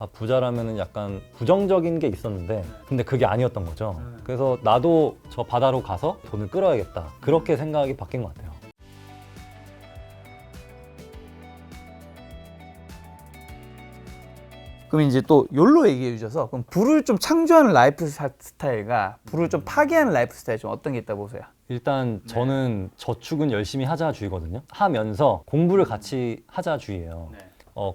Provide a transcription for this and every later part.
아, 부자라면은 약간 부정적인 게 있었는데 근데 그게 아니었던 거죠. 그래서 나도 저 바다로 가서 돈을 끌어야겠다. 그렇게 생각이 바뀐 것 같아요. 그럼 이제 또 욜로 얘기해 주셔서 그럼 부를 좀 창조하는 라이프 스타일과 부를 좀 파괴하는 라이프 스타일 좀 어떤 게 있다 보세요? 일단 저는 저축은 열심히 하자 주의거든요. 하면서 공부를 같이 하자 주의예요.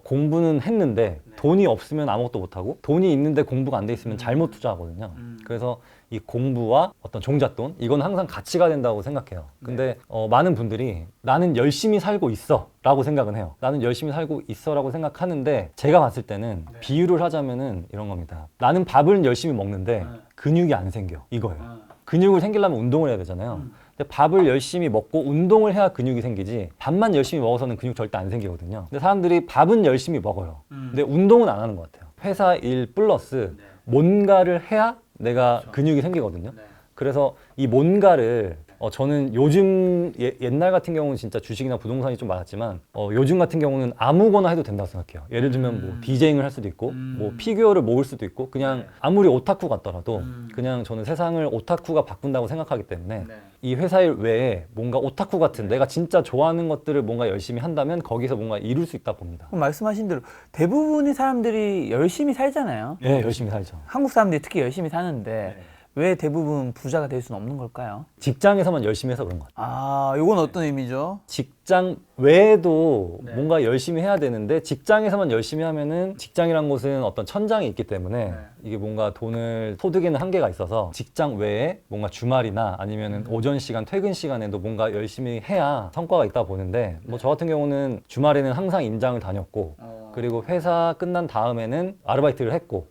공부는 했는데 돈이 없으면 아무것도 못하고 돈이 있는데 공부가 안 돼 있으면 잘못 투자하거든요. 그래서 이 공부와 어떤 종잣돈 이건 항상 같이 가야 된다고 생각해요. 근데 많은 분들이 나는 열심히 살고 있어 라고 생각은 해요. 나는 열심히 살고 있어 라고 생각하는데 제가 봤을 때는 비유를 하자면은 이런 겁니다. 나는 밥을 열심히 먹는데 근육이 안 생겨 이거예요. 근육을 생기려면 운동을 해야 되잖아요. 근데 밥을 열심히 먹고 운동을 해야 근육이 생기지 밥만 열심히 먹어서는 근육 절대 안 생기거든요. 근데 사람들이 밥은 열심히 먹어요. 근데 운동은 안 하는 것 같아요. 회사 일 플러스 뭔가를 해야 내가 근육이 생기거든요. 그래서 이 뭔가를 저는 요즘 옛날 같은 경우는 진짜 주식이나 부동산이 좀 많았지만 요즘 같은 경우는 아무거나 해도 된다고 생각해요. 예를 들면 뭐 디제잉을 할 수도 있고 뭐 피규어를 모을 수도 있고 그냥 아무리 오타쿠 같더라도 그냥 저는 세상을 오타쿠가 바꾼다고 생각하기 때문에 이 회사 일 외에 뭔가 오타쿠 같은 내가 진짜 좋아하는 것들을 뭔가 열심히 한다면 거기서 뭔가 이룰 수 있다 봅니다. 그럼 말씀하신 대로 대부분의 사람들이 열심히 살잖아요. 예, 열심히 살죠. 한국 사람들이 특히 열심히 사는데 왜 대부분 부자가 될 수는 없는 걸까요? 직장에서만 열심히 해서 그런 것 같아요. 아, 이건 어떤 의미죠? 직장 외에도 뭔가 열심히 해야 되는데 직장에서만 열심히 하면은 직장이란 곳은 어떤 천장이 있기 때문에 이게 뭔가 돈을 소득에는 한계가 있어서 직장 외에 뭔가 주말이나 아니면은 오전 시간 퇴근 시간에도 뭔가 열심히 해야 성과가 있다 보는데 뭐 저 같은 경우는 주말에는 항상 임장을 다녔고 그리고 회사 끝난 다음에는 아르바이트를 했고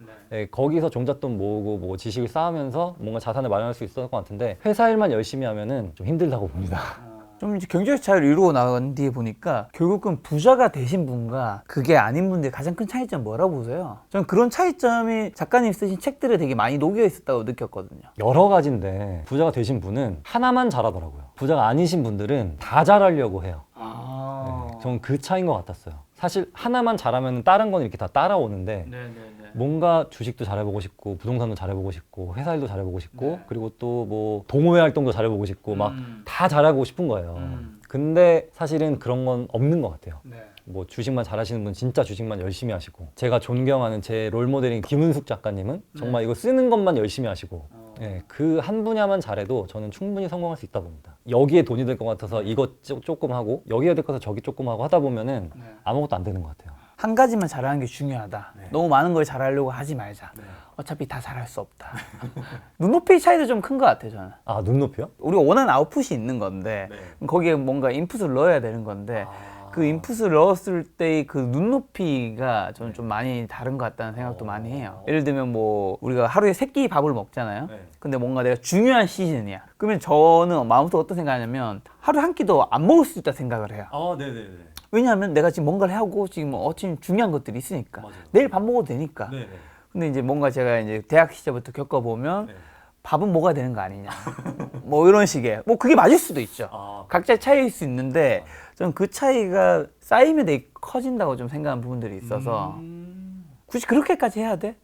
거기서 종잣돈 모으고 뭐 지식을 쌓으면서 뭔가 자산을 마련할 수 있었을 것 같은데 회사 일만 열심히 하면은 좀 힘들다고 봅니다. 좀 이제 경제적 자유를 이루고 나간 뒤에 보니까 결국은 부자가 되신 분과 그게 아닌 분들의 가장 큰 차이점은 뭐라고 보세요? 저는 그런 차이점이 작가님 쓰신 책들에 되게 많이 녹여 있었다고 느꼈거든요. 여러 가지인데 부자가 되신 분은 하나만 잘하더라고요. 부자가 아니신 분들은 다 잘하려고 해요. 저는 그 차이인 것 같았어요. 사실 하나만 잘하면 다른 건 이렇게 다 따라오는데 뭔가 주식도 잘해보고 싶고 부동산도 잘해보고 싶고 회사 일도 잘해보고 싶고 그리고 또 뭐 동호회 활동도 잘해보고 싶고 막 다 잘하고 싶은 거예요. 근데 사실은 그런 건 없는 것 같아요. 뭐 주식만 잘하시는 분 진짜 주식만 열심히 하시고 제가 존경하는 제 롤모델인 김은숙 작가님은 정말 이거 쓰는 것만 열심히 하시고 그 한 분야만 잘해도 저는 충분히 성공할 수 있다 봅니다. 여기에 돈이 될 것 같아서 이것 조금 하고 여기에 될 것 같아서 저기 조금 하고 하다 보면은 아무것도 안 되는 것 같아요. 한 가지만 잘하는 게 중요하다. 너무 많은 걸 잘하려고 하지 말자. 어차피 다 잘할 수 없다. 눈높이 차이도 좀 큰 것 같아요, 저는. 아, 눈높이요? 우리가 원하는 아웃풋이 있는 건데 거기에 뭔가 인풋을 넣어야 되는 건데 그 인풋을 넣었을 때의 그 눈높이가 저는 좀 많이 다른 것 같다는 생각도 많이 해요. 예를 들면 뭐 우리가 하루에 3끼 밥을 먹잖아요. 근데 뭔가 내가 중요한 시즌이야. 그러면 저는 마음속으로 어떤 생각하냐면 하루에 한 끼도 안 먹을 수 있다 생각을 해요. 네네네. 왜냐하면 내가 지금 뭔가를 하고 지금 지금 중요한 것들이 있으니까. 맞아요. 내일 밥 먹어도 되니까. 네네. 근데 이제 뭔가 제가 이제 대학 시절부터 겪어보면 밥은 먹어야 되는 거 아니냐. 뭐 이런 식의. 뭐 그게 맞을 수도 있죠. 각자의 차이일 수 있는데 저는 그 차이가 쌓이면 되게 커진다고 좀 생각하는 부분들이 있어서 굳이 그렇게까지 해야 돼?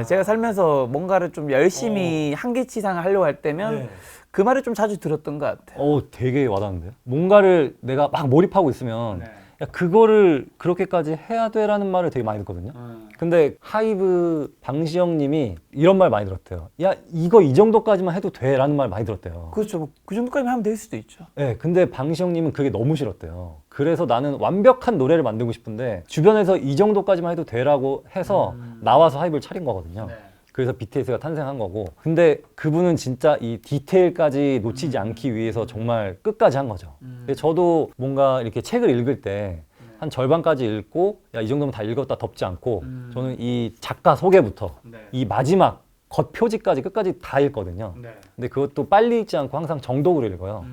제가 살면서 뭔가를 좀 열심히 한계치상을 하려고 할 때면 그 말을 좀 자주 들었던 것 같아요. 되게 와닿는데요? 뭔가를 내가 막 몰입하고 있으면 야, 그거를 그렇게까지 해야 돼라는 말을 되게 많이 듣거든요. 근데 하이브 방시영 님이 이런 말 많이 들었대요. 야, 이거 이 정도까지만 해도 돼 라는 말 많이 들었대요. 그렇죠. 뭐그 정도까지만 하면 될 수도 있죠. 네, 근데 방시영 님은 그게 너무 싫었대요. 그래서 나는 완벽한 노래를 만들고 싶은데 주변에서 이 정도까지만 해도 되라고 해서 나와서 하이브를 차린 거거든요. 그래서 BTS가 탄생한 거고 근데 그분은 진짜 이 디테일까지 놓치지 않기 위해서 정말 끝까지 한 거죠. 저도 뭔가 이렇게 책을 읽을 때 한 절반까지 읽고 야, 이 정도면 다 읽었다 덮지 않고 저는 이 작가 소개부터 이 마지막 겉표지까지 끝까지 다 읽거든요. 근데 그것도 빨리 읽지 않고 항상 정독으로 읽어요.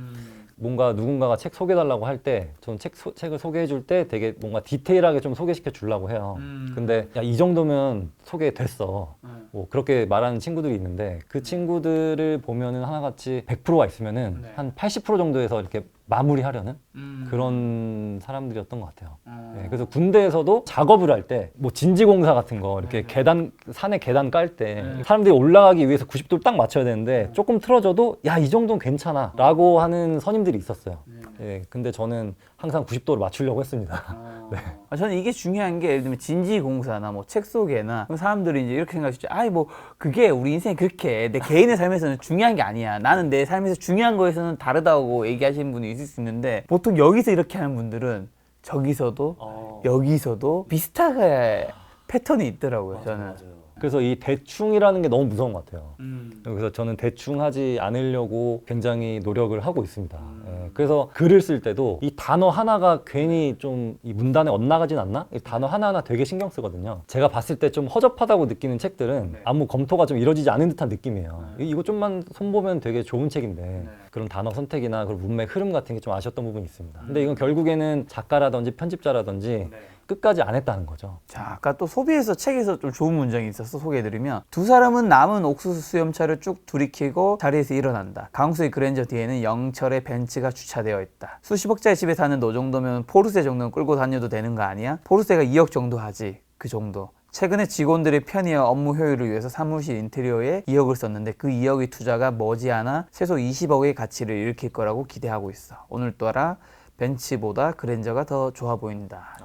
뭔가 누군가가 책 소개해달라고 할 때 저는 책을 소개해줄 때 되게 뭔가 디테일하게 좀 소개시켜 주려고 해요. 근데 야, 이 정도면 소개됐어. 뭐 그렇게 말하는 친구들이 있는데 그 친구들을 보면은 하나같이 100%가 있으면은 한 80% 정도에서 이렇게 마무리하려는 그런 사람들이었던 것 같아요. 네, 그래서 군대에서도 작업을 할 때 뭐 진지공사 같은 거 이렇게 계단 산에 계단 깔 때 사람들이 올라가기 위해서 90도를 딱 맞춰야 되는데 조금 틀어져도 야, 이 정도는 괜찮아 라고 하는 선임들이 있었어요. 네, 근데 저는 항상 90도를 맞추려고 했습니다. 네. 저는 이게 중요한 게 예를 들면 진지공사나 뭐 책 속에나 사람들이 이제 이렇게 생각하시죠. 아이 뭐 그게 우리 인생이 그렇게 내 개인의 삶에서는 중요한 게 아니야. 나는 내 삶에서 중요한 거에서는 다르다고 얘기하시는 분이 있을 수 있는데 보통 여기서 이렇게 하는 분들은 저기서도 여기서도 비슷하게 패턴이 있더라고요. 저는. 그래서 이 대충이라는 게 너무 무서운 것 같아요. 그래서 저는 대충 하지 않으려고 굉장히 노력을 하고 있습니다. 예, 그래서 글을 쓸 때도 이 단어 하나가 괜히 좀 이 문단에 엇나가진 않나? 이 단어 하나하나 되게 신경 쓰거든요. 제가 봤을 때 좀 허접하다고 느끼는 책들은 아무 검토가 좀 이루어지지 않은 듯한 느낌이에요. 이거 좀만 손보면 되게 좋은 책인데 그런 단어 선택이나 그런 문맥 흐름 같은 게 좀 아쉬웠던 부분이 있습니다. 근데 이건 결국에는 작가라든지 편집자라든지 끝까지 안 했다는 거죠. 자, 아까 또 소비에서 책에서 좀 좋은 문장이 있어서 소개해드리면 두 사람은 남은 옥수수 수염차를 쭉 들이키고 자리에서 일어난다. 강수의 그랜저 뒤에는 영철의 벤츠가 주차되어 있다. 수십억짜리 집에 사는 너 정도면 포르쉐 정도는 끌고 다녀도 되는 거 아니야? 포르쉐가 2억 정도 하지. 그 정도. 최근에 직원들의 편의와 업무 효율을 위해서 사무실 인테리어에 2억을 썼는데 그 2억의 투자가 머지않아 최소 20억의 가치를 일으킬 거라고 기대하고 있어. 오늘따라 벤츠보다 그랜저가 더 좋아 보인다.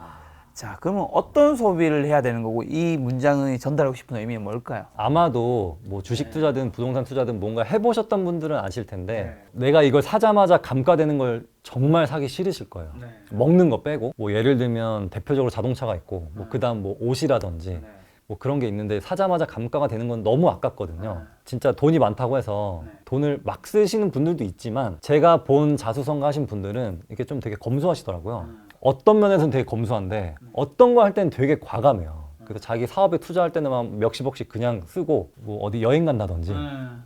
자, 그러면 어떤 소비를 해야 되는 거고 이 문장이 전달하고 싶은 의미는 뭘까요? 아마도 뭐 주식 투자든 부동산 투자든 뭔가 해보셨던 분들은 아실 텐데 내가 이걸 사자마자 감가되는 걸 정말 사기 싫으실 거예요. 먹는 거 빼고 뭐 예를 들면 대표적으로 자동차가 있고 뭐 그다음 뭐 옷이라든지 뭐 그런 게 있는데 사자마자 감가가 되는 건 너무 아깝거든요. 진짜 돈이 많다고 해서 돈을 막 쓰시는 분들도 있지만 제가 본 자수성가 하신 분들은 이게 좀 되게 검소하시더라고요. 어떤 면에서는 되게 검소한데 어떤 거 할 때는 되게 과감해요. 그래서 자기 사업에 투자할 때는 막 몇십억씩 그냥 쓰고 뭐 어디 여행 간다든지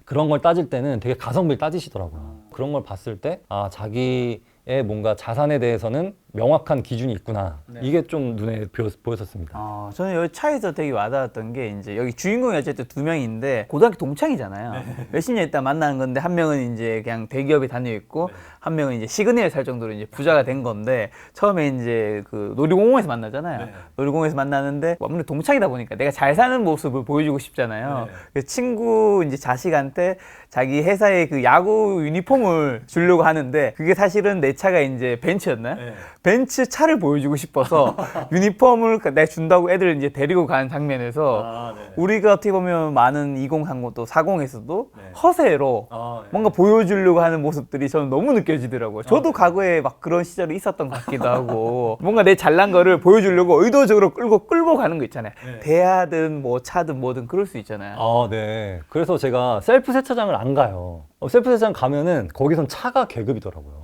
그런 걸 따질 때는 되게 가성비를 따지시더라고요. 그런 걸 봤을 때 아, 자기의 뭔가 자산에 대해서는 명확한 기준이 있구나. 이게 좀 눈에 보였었습니다. 저는 여기 차에서 되게 와닿았던 게 이제 여기 주인공이 어쨌든 두 명인데 고등학교 동창이잖아요. 몇십 년 있다 만나는 건데 한 명은 이제 그냥 대기업에 다녀 있고 한 명은 이제 시그널 살 정도로 이제 부자가 된 건데 처음에 이제 그 놀이공원에서 만나잖아요. 놀이공원에서 만나는데 아무래도 동창이다 보니까 내가 잘 사는 모습을 보여주고 싶잖아요. 그래서 친구 이제 자식한테 자기 회사의 그 야구 유니폼을 주려고 하는데 그게 사실은 내 차가 이제 벤츠였나요? 벤츠 차를 보여주고 싶어서 유니폼을 내가 준다고 애들 이제 데리고 가는 장면에서 우리가 어떻게 보면 많은 2030 또 40에서도 허세로 뭔가 보여주려고 하는 모습들이 저는 너무 느껴지더라고요. 저도 과거에 막 그런 시절이 있었던 것 같기도 하고 뭔가 내 잘난 거를 보여주려고 의도적으로 끌고 가는 거 있잖아요. 대하든 뭐 차든 뭐든 그럴 수 있잖아요. 네. 그래서 제가 셀프 세차장을 안 가요. 셀프 세차장 가면은 거기선 차가 계급이더라고요.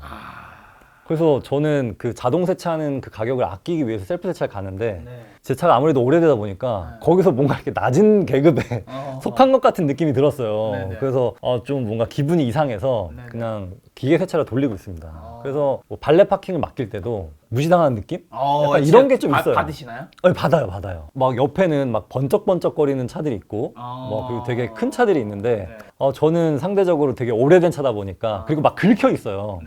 그래서 저는 그 자동 세차하는 그 가격을 아끼기 위해서 셀프 세차를 가는데 제 차가 아무래도 오래되다 보니까 거기서 뭔가 이렇게 낮은 계급에 속한 것 같은 느낌이 들었어요. 그래서 좀 뭔가 기분이 이상해서 그냥 기계 세차를 돌리고 있습니다. 그래서 뭐 발레 파킹을 맡길 때도 무시당하는 느낌? 약간 이런 게 좀 있어요. 받으시나요? 받아요. 막 옆에는 막 번쩍번쩍거리는 차들이 있고 뭐 그리고 되게 큰 차들이 있는데 저는 상대적으로 되게 오래된 차다 보니까 그리고 막 긁혀 있어요.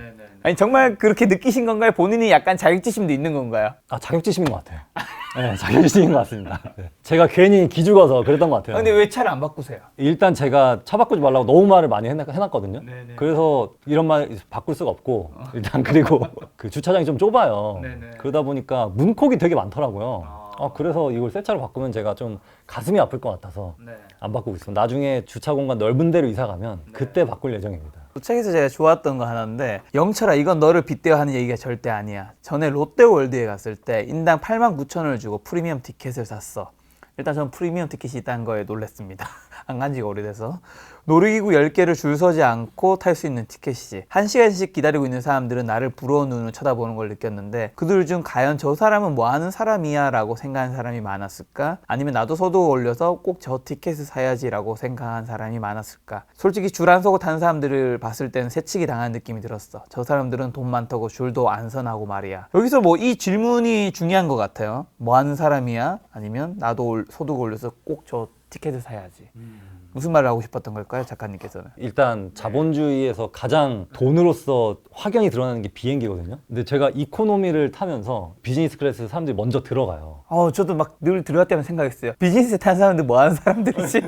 아니 정말 그렇게 느끼신 건가요? 본인이 약간 자격지심도 있는 건가요? 자격지심인 것 같아요. 네, 자격지심인 것 같습니다. 네. 제가 괜히 기죽어서 그랬던 것 같아요. 근데 왜 차를 안 바꾸세요? 일단 제가 차 바꾸지 말라고 너무 말을 많이 해놨거든요. 그래서 이런 말 바꿀 수가 없고 일단 그리고 그 주차장이 좀 좁아요. 그러다 보니까 문콕이 되게 많더라고요. 그래서 이걸 새 차로 바꾸면 제가 좀 가슴이 아플 것 같아서 안 바꾸고 있습니다. 나중에 주차 공간 넓은 데로 이사 가면 그때 바꿀 예정입니다. 책에서 제가 좋았던 거 하나인데 영철아 이건 너를 빗대어 하는 얘기가 절대 아니야. 전에 롯데월드에 갔을 때 인당 89,000원을 주고 프리미엄 티켓을 샀어. 일단 저는 프리미엄 티켓이 있다는 거에 놀랐습니다. 안 간 지가 오래돼서. 놀이기구 10개를 줄 서지 않고 탈 수 있는 티켓이지. 1시간씩 기다리고 있는 사람들은 나를 부러운 눈으로 쳐다보는 걸 느꼈는데 그들 중 과연 저 사람은 뭐 하는 사람이야 라고 생각하는 사람이 많았을까? 아니면 나도 소득 올려서 꼭 저 티켓을 사야지 라고 생각한 사람이 많았을까? 솔직히 줄 안 서고 타는 사람들을 봤을 때는 새치기 당한 느낌이 들었어. 저 사람들은 돈 많다고 줄도 안 서나고 말이야. 여기서 뭐 이 질문이 중요한 것 같아요. 뭐 하는 사람이야? 아니면 나도 소득 올려서 꼭 저 티켓을 사야지. 무슨 말을 하고 싶었던 걸까요, 작가님께서는? 일단 자본주의에서 가장 돈으로서 확연히 드러나는 게 비행기거든요. 근데 제가 이코노미를 타면서 비즈니스 클래스 사람들이 먼저 들어가요. 저도 막 늘 들어갈 때만 생각했어요. 비즈니스 탄 사람들 뭐 하는 사람들이지?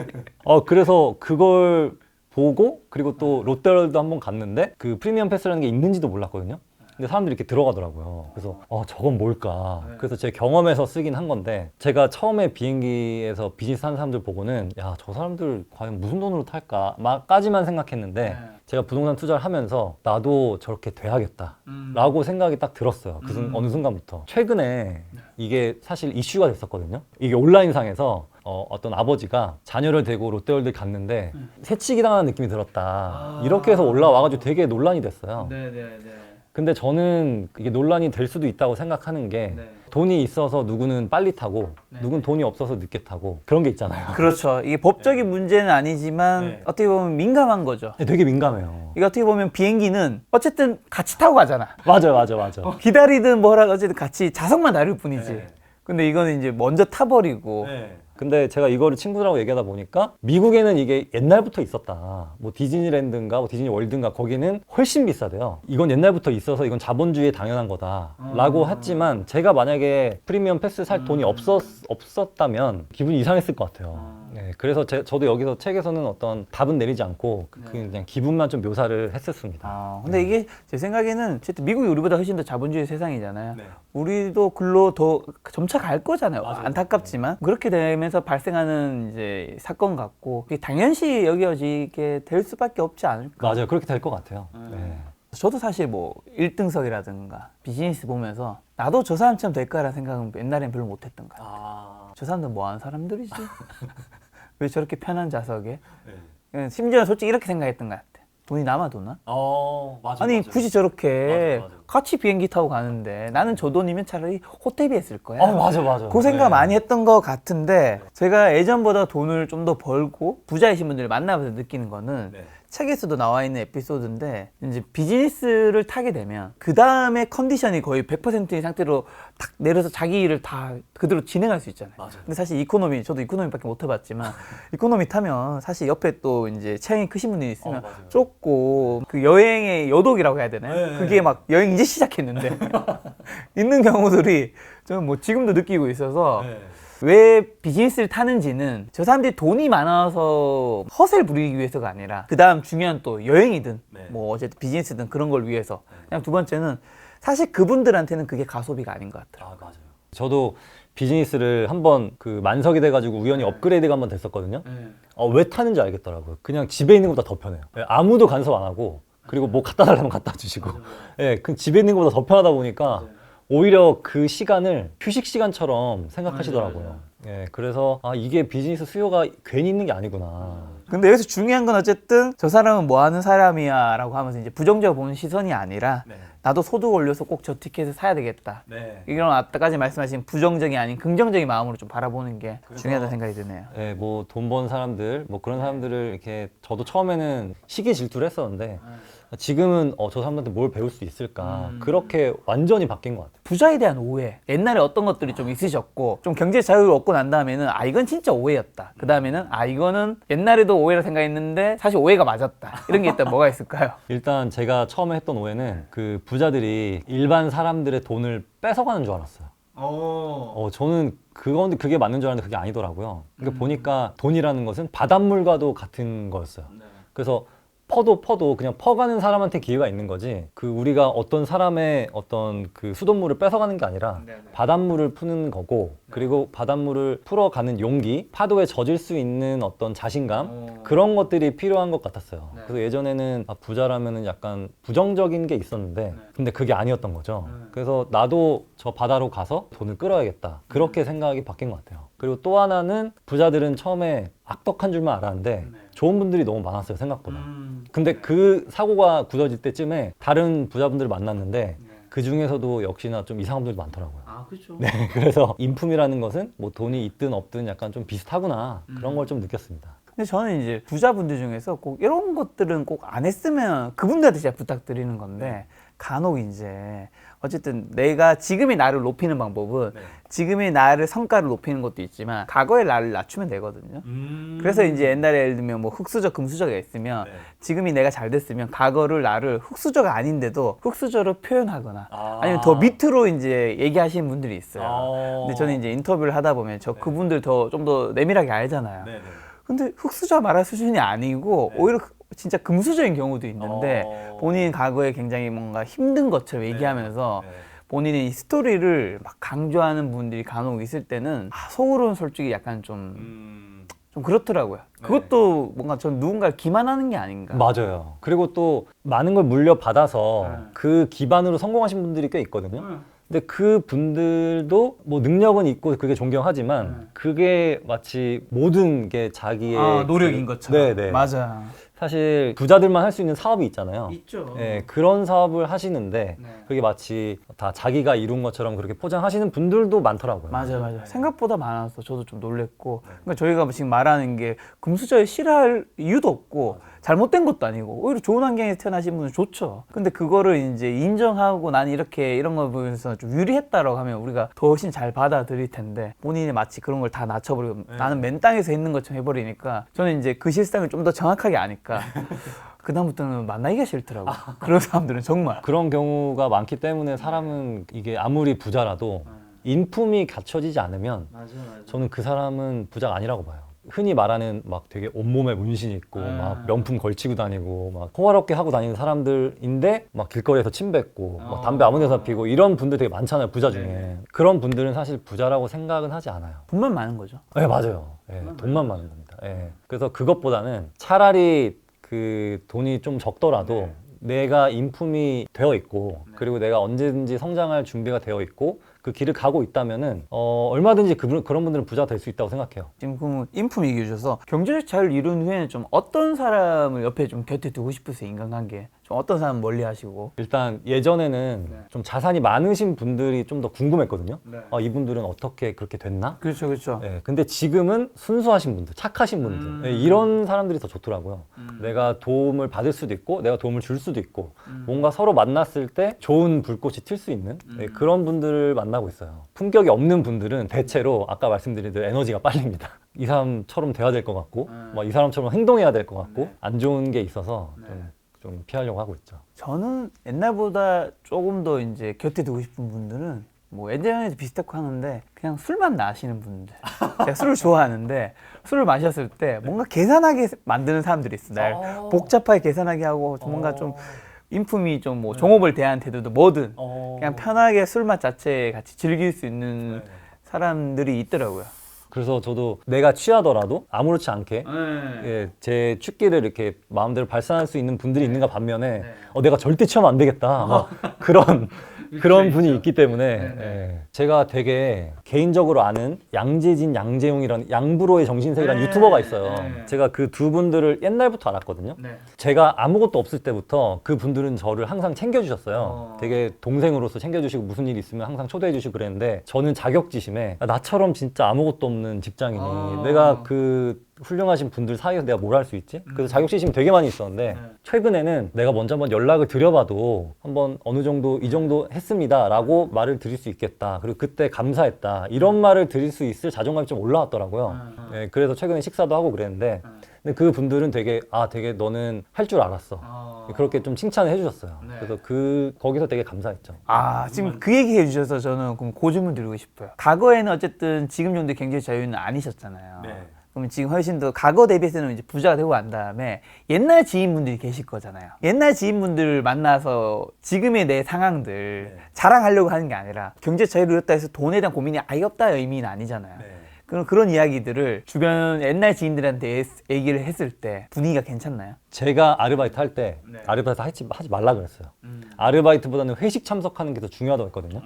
그래서 그걸 보고 그리고 또 롯데월드 한번 갔는데 그 프리미엄 패스라는 게 있는지도 몰랐거든요. 근데 사람들이 이렇게 들어가더라고요. 그래서 저건 뭘까? 그래서 제 경험에서 쓰긴 한 건데 제가 처음에 비행기에서 비즈니스 하는 사람들 보고는 야, 저 사람들 과연 무슨 돈으로 탈까? 까지만 생각했는데 제가 부동산 투자를 하면서 나도 저렇게 돼야겠다 라고 생각이 딱 들었어요. 어느 순간부터. 최근에 이게 사실 이슈가 됐었거든요. 이게 온라인상에서 어떤 아버지가 자녀를 데리고 롯데월드 갔는데 새치기 당하는 느낌이 들었다. 이렇게 해서 올라와가지고 되게 논란이 됐어요. 근데 저는 이게 논란이 될 수도 있다고 생각하는 게 돈이 있어서 누구는 빨리 타고 누구는 돈이 없어서 늦게 타고 그런 게 있잖아요. 그렇죠. 이게 법적인 문제는 아니지만 어떻게 보면 민감한 거죠. 되게 민감해요. 이게 어떻게 보면 비행기는 어쨌든 같이 타고 가잖아. 맞아. 기다리든 뭐라 어쨌든 같이 좌석만 다를 뿐이지. 근데 이거는 이제 먼저 타버리고. 근데 제가 이거를 친구들하고 얘기하다 보니까 미국에는 이게 옛날부터 있었다. 뭐 디즈니랜드인가 뭐 디즈니 월드인가 거기는 훨씬 비싸대요. 이건 옛날부터 있어서 이건 자본주의에 당연한 거다라고 했지만 제가 만약에 프리미엄 패스 살 돈이 없었다면 기분이 이상했을 것 같아요. 그래서 저도 여기서 책에서는 어떤 답은 내리지 않고 그냥 기분만 좀 묘사를 했었습니다. 근데 이게 제 생각에는 어쨌든 미국이 우리보다 훨씬 더 자본주의 세상이잖아요. 우리도 글로 더 점차 갈 거잖아요. 안타깝지만 그렇게 되면서 발생하는 이제 사건 같고 그게 당연시 여겨지게 될 수밖에 없지 않을까. 맞아요. 그렇게 될 것 같아요. 저도 사실 뭐 1등석이라든가 비즈니스 보면서 나도 저 사람처럼 될까라는 생각은 옛날엔 별로 못했던 것 같아요. 저 사람들 뭐 하는 사람들이지? 왜 저렇게 편한 좌석에? 심지어 솔직히 이렇게 생각했던 것 같아. 돈이 남아도나? 아니 굳이 저렇게 같이 비행기 타고 가는데 나는 저 돈이면 차라리 호텔비에 쓸 거야. 맞아. 그 생각 많이 했던 것 같은데 제가 예전보다 돈을 좀 더 벌고 부자이신 분들을 만나면서 느끼는 거는 책에서도 나와 있는 에피소드인데 이제 비즈니스를 타게 되면 그 다음에 컨디션이 거의 100%인 상태로 탁 내려서 자기 일을 다 그대로 진행할 수 있잖아요. 근데 사실 이코노미, 저도 이코노미밖에 못 해봤지만 이코노미 타면 사실 옆에 또 이제 체형이 크신 분이 있으면 좁고 그 여행의 여독이라고 해야 되나요? 그게 막 여행 이제 시작했는데 있는 경우들이 저는 뭐 지금도 느끼고 있어서 왜 비즈니스를 타는지는 저 사람들이 돈이 많아서 허세를 부리기 위해서가 아니라 그 다음 중요한 또 여행이든 뭐 어쨌든 비즈니스든 그런 걸 위해서 그냥 두 번째는 사실 그분들한테는 그게 가소비가 아닌 것 같아요. 맞아요. 저도 비즈니스를 한번 그 만석이 돼가지고 우연히 업그레이드가 한번 됐었거든요. 왜 타는지 알겠더라고요. 그냥 집에 있는 것보다 더 편해요. 아무도 간섭 안 하고 그리고 뭐 갖다 달라면 갖다 주시고 그 집에 있는 것보다 더 편하다 보니까 오히려 그 시간을 휴식 시간처럼 생각하시더라고요. 그래서 이게 비즈니스 수요가 괜히 있는 게 아니구나. 근데 여기서 중요한 건 어쨌든 저 사람은 뭐 하는 사람이야 라고 하면서 이제 부정적으로 보는 시선이 아니라 나도 소득 올려서 꼭 저 티켓을 사야 되겠다. 이런 아까까지 말씀하신 부정적이 아닌 긍정적인 마음으로 좀 바라보는 게 중요하다는 생각이 드네요. 뭐 돈 번 사람들, 뭐 그런 사람들을 이렇게 저도 처음에는 시기 질투를 했었는데 지금은 저 사람한테 뭘 배울 수 있을까 그렇게 완전히 바뀐 것 같아요. 부자에 대한 오해, 옛날에 어떤 것들이 좀 있으셨고 좀 경제 자유를 얻고 난 다음에는 이건 진짜 오해였다. 그 다음에는 이거는 옛날에도 오해라 생각했는데 사실 오해가 맞았다. 이런 게 있다면 뭐가 있을까요? 일단 제가 처음에 했던 오해는 그 부자들이 일반 사람들의 돈을 뺏어가는 줄 알았어요. 저는 그게 맞는 줄 알았는데 그게 아니더라고요. 그러니까 보니까 돈이라는 것은 바닷물과도 같은 거였어요. 그래서 퍼도 그냥 퍼가는 사람한테 기회가 있는 거지 그 우리가 어떤 사람의 어떤 그 수돗물을 뺏어가는 게 아니라 바닷물을 푸는 거고 그리고 바닷물을 풀어가는 용기, 파도에 젖을 수 있는 어떤 자신감 그런 것들이 필요한 것 같았어요. 그래서 예전에는 부자라면은 약간 부정적인 게 있었는데 근데 그게 아니었던 거죠. 그래서 나도 저 바다로 가서 돈을 끌어야겠다 그렇게 생각이 바뀐 것 같아요. 그리고 또 하나는 부자들은 처음에 악덕한 줄만 알았는데 좋은 분들이 너무 많았어요, 생각보다. 근데 그 사고가 굳어질 때쯤에 다른 부자분들을 만났는데 그 중에서도 역시나 좀 이상한 분들이 많더라고요. 그렇죠. 그래서 인품이라는 것은 뭐 돈이 있든 없든 약간 좀 비슷하구나 그런 걸 좀 느꼈습니다. 근데 저는 이제 부자분들 중에서 꼭 이런 것들은 꼭 안 했으면 그분들한테 제가 부탁드리는 건데 간혹 이제 어쨌든 내가 지금의 나를 높이는 방법은 지금의 나를 성과를 높이는 것도 있지만 과거의 나를 낮추면 되거든요. 그래서 이제 옛날에 예를 들면 뭐 흑수저, 금수저가 있으면 지금이 내가 잘 됐으면 과거를 나를 흑수저가 아닌데도 흑수저로 표현하거나 아니면 더 밑으로 이제 얘기하시는 분들이 있어요. 근데 저는 이제 인터뷰를 하다 보면 그분들 좀 더 내밀하게 알잖아요. 근데 흑수저 말할 수준이 아니고 오히려 진짜 금수저인 경우도 있는데 본인 과거에 굉장히 뭔가 힘든 것처럼 얘기하면서 본인의 이 스토리를 막 강조하는 분들이 간혹 있을 때는 속으로는 솔직히 약간 좀 그렇더라고요. 그것도 뭔가 전 누군가를 기만하는 게 아닌가. 맞아요. 그리고 또 많은 걸 물려받아서 그 기반으로 성공하신 분들이 꽤 있거든요. 근데 그 분들도 뭐 능력은 있고 그게 존경하지만 그게 마치 모든 게 자기의 노력인 것처럼. 네네. 맞아. 사실 부자들만 할 수 있는 사업이 있잖아요. 있죠. 네, 그런 사업을 하시는데 그게 마치 다 자기가 이룬 것처럼 그렇게 포장하시는 분들도 많더라고요. 맞아요. 생각보다 많아서 저도 좀 놀랬고. 그러니까 저희가 지금 말하는 게 금수저를 싫어할 이유도 없고 잘못된 것도 아니고 오히려 좋은 환경에서 태어나신 분은 좋죠. 근데 그거를 이제 인정하고 나는 이렇게 이런 걸 보면서 좀 유리했다라고 하면 우리가 더 훨씬 잘 받아들일 텐데 본인이 마치 그런 걸 다 낮춰버리고 나는 맨 땅에서 있는 것처럼 해버리니까 저는 이제 그 실상을 좀 더 정확하게 아니까 그다음부터는 만나기가 싫더라고요. 그런 사람들은 정말. 그런 경우가 많기 때문에 사람은 이게 아무리 부자라도 인품이 갖춰지지 않으면 저는 그 사람은 부자가 아니라고 봐요. 흔히 말하는 막 되게 온몸에 문신 있고 막 명품 걸치고 다니고 막 호화롭게 하고 다니는 사람들인데 막 길거리에서 침 뱉고 막 담배 아무 데나 피고 이런 분들 되게 많잖아요, 부자 중에. 그런 분들은 사실 부자라고 생각은 하지 않아요. 돈만 많은 거죠. 네, 맞아요. 네, 돈만 많은 겁니다. 네. 그래서 그것보다는 차라리 그 돈이 좀 적더라도 내가 인품이 되어 있고 그리고 내가 언제든지 성장할 준비가 되어 있고 그 길을 가고 있다면은 얼마든지 그런 분들은 부자가 될 수 있다고 생각해요. 지금 그 인품 얘기해 주셔서 경제적 자유를 이룬 후에는 좀 어떤 사람을 옆에 좀 곁에 두고 싶으세요? 인간관계 좀 어떤 사람 멀리 하시고. 일단 예전에는 좀 자산이 많으신 분들이 좀 더 궁금했거든요. 이분들은 어떻게 그렇게 됐나? 그렇죠. 네, 근데 지금은 순수하신 분들, 착하신 분들 네, 이런 사람들이 더 좋더라고요. 내가 도움을 받을 수도 있고 내가 도움을 줄 수도 있고 뭔가 서로 만났을 때 좋은 불꽃이 튈 수 있는 네, 그런 분들을 만나고 있어요. 품격이 없는 분들은 대체로 아까 말씀드린 대로 에너지가 빨립니다. 이 사람처럼 돼야 될 것 같고 막 이 사람처럼 행동해야 될 것 같고 안 좋은 게 있어서 좀 피하려고 하고 있죠. 저는 옛날보다 조금 더 이제 곁에 두고 싶은 분들은 뭐 예전에도 비슷하고 하는데 그냥 술만 마시는 분들. 제가 술을 좋아하는데 술을 마셨을 때 뭔가 계산하게 만드는 사람들이 있어. 날 복잡하게 계산하게 하고 뭔가 좀 인품이 좀 뭐 종업을 대한 태도도 뭐든 그냥 편하게 술맛 자체에 같이 즐길 수 있는 사람들이 있더라고요. 그래서 저도 내가 취하더라도 아무렇지 않게 예, 제 취기를 이렇게 마음대로 발산할 수 있는 분들이 있는가 반면에 내가 절대 취하면 안 되겠다 막 그런 분이 있기 때문에 예. 제가 되게 개인적으로 아는 양재진, 양재용이라는 양브로의 정신세계라는 유튜버가 있어요. 제가 그 두 분들을 옛날부터 알았거든요. 제가 아무것도 없을 때부터 그 분들은 저를 항상 챙겨주셨어요. 되게 동생으로서 챙겨주시고 무슨 일 있으면 항상 초대해주시고 그랬는데 저는 자격지심에 나처럼 진짜 아무것도 없는 직장인이 내가 그 훌륭하신 분들 사이에서 내가 뭘 할 수 있지? 그래서 자격지심이 되게 많이 있었는데 최근에는 내가 먼저 한번 연락을 드려봐도 한번 어느 정도 이 정도 했습니다 라고 말을 드릴 수 있겠다. 그리고 그때 감사했다. 이런 말을 드릴 수 있을 자존감이 좀 올라왔더라고요. 네, 그래서 최근에 식사도 하고 그랬는데 근데 그 분들은 되게 되게 너는 할 줄 알았어. 그렇게 좀 칭찬을 해주셨어요. 그래서 거기서 되게 감사했죠. 지금 그 얘기 해주셔서 저는 그럼 그 질문 드리고 싶어요. 과거에는 어쨌든 지금 정도의 경제 자유는 아니셨잖아요. 그럼 지금 훨씬 더 과거 대비해서는 이제 부자가 되고 난 다음에 옛날 지인분들이 계실 거잖아요. 옛날 지인분들을 만나서 지금의 내 상황들 자랑하려고 하는 게 아니라 경제 자유를 이뤘다 해서 돈에 대한 고민이 아예 없다 의미는 아니잖아요. 그런 이야기들을 주변 옛날 지인들한테 얘기를 했을 때 분위기가 괜찮나요? 제가 아르바이트 할 때 아르바이트 하지 말라 그랬어요. 아르바이트보다는 회식 참석하는 게 더 중요하다고 했거든요.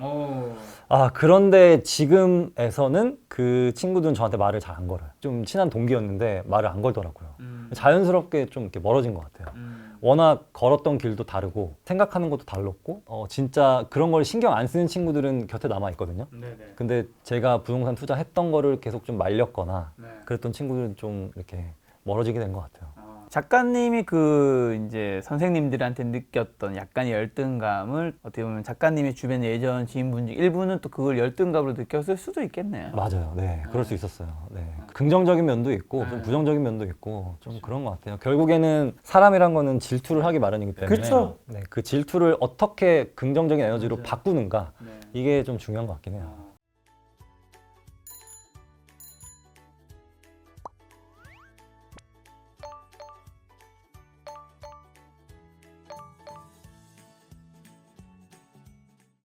그런데 지금에서는 그 친구들은 저한테 말을 잘 안 걸어요. 좀 친한 동기였는데 말을 안 걸더라고요. 자연스럽게 좀 이렇게 멀어진 것 같아요. 워낙 걸었던 길도 다르고 생각하는 것도 달랐고 진짜 그런 걸 신경 안 쓰는 친구들은 곁에 남아 있거든요. 근데 제가 부동산 투자했던 거를 계속 좀 말렸거나 그랬던 친구들은 좀 이렇게 멀어지게 된 것 같아요. 작가님이 그 이제 선생님들한테 느꼈던 약간의 열등감을 어떻게 보면 작가님의 주변 예전 지인분 중 일부는 또 그걸 열등감으로 느꼈을 수도 있겠네요. 맞아요. 네, 그럴 수 있었어요. 네. 긍정적인 면도 있고 좀 부정적인 면도 있고 좀 그런 것 같아요. 결국에는 사람이란 거는 질투를 하기 마련이기 때문에 그쵸. 네, 그 질투를 어떻게 긍정적인 에너지로 바꾸는가 이게 좀 중요한 것 같긴 해요.